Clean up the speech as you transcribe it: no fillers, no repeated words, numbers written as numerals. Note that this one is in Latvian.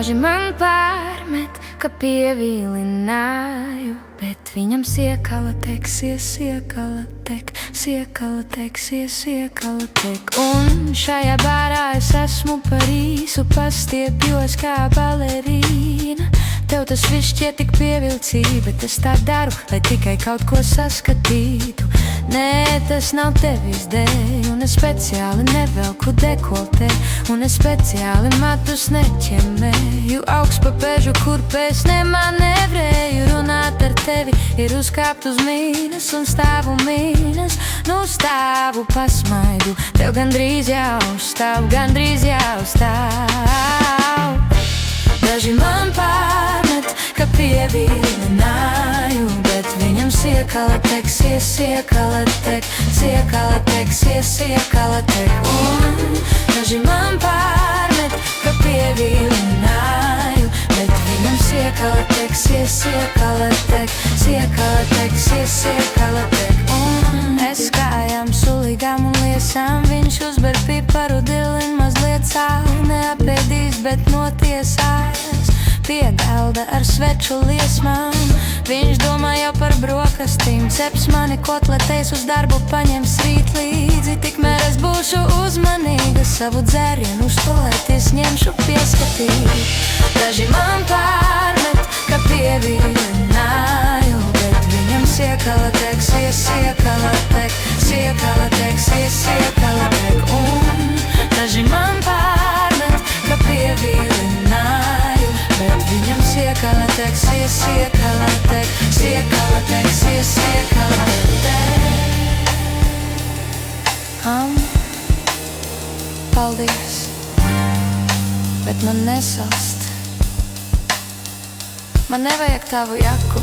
Daži man pārmet, ka pievilināju, bet viņam siekala teksies, siekala tek, siekala teksies, siekala tek. Un šajā bārā es esmu par īsu, pastiepjos kā balerīna. Tev tas viss šķiet tik pievilcīgi, bet es tā daru, lai tikai kaut ko saskatītu. Nē, tas nav tevis dēļ, un es speciāli nevelku dekoltē, un es speciāli matus neķemēju augst pa pežu, kur pēc nemanevrēju. Runāt ar tevi ir uzkāpt uz mīnas un stāvu mīnas. Nu stāvu pasmaidu, tev gandrīz jau stāv, gandrīz jau stāv. Daži man pārmet, ka pievilināju, bet viņam siekala teksies, siekala tek, siekala teksies, siekala tek. Un daži man pārmet, ka pievilināju, bet viņam siekala teksies, siekala tek, siekala teksies, siekala tek. Un es kājām sulīgām un liesām, viņš uzber piparu dilin mazliet sāli, neapēdīs, bet notiesājas pie galda ar sveču liesmām. Viņš domā jau par brokastīm, ceps mani kotletēs, uz darbu paņems rīt līdzi. Tikmēr es būšu uzmanīga, savu dzērienu uz tualēties ņemšu pieskatīt. Daži man pārmet, ka pievilināju, bet viņam siekala teksies, siekala tek, siekala teksies, siekala tek. Un daži man pārmet, ka pievilināju, bet viņam siekala teksies, siekala tek, siekala teksies, siekala tek. Paldies, bet man nesalst. Man nevajag tavu jaku,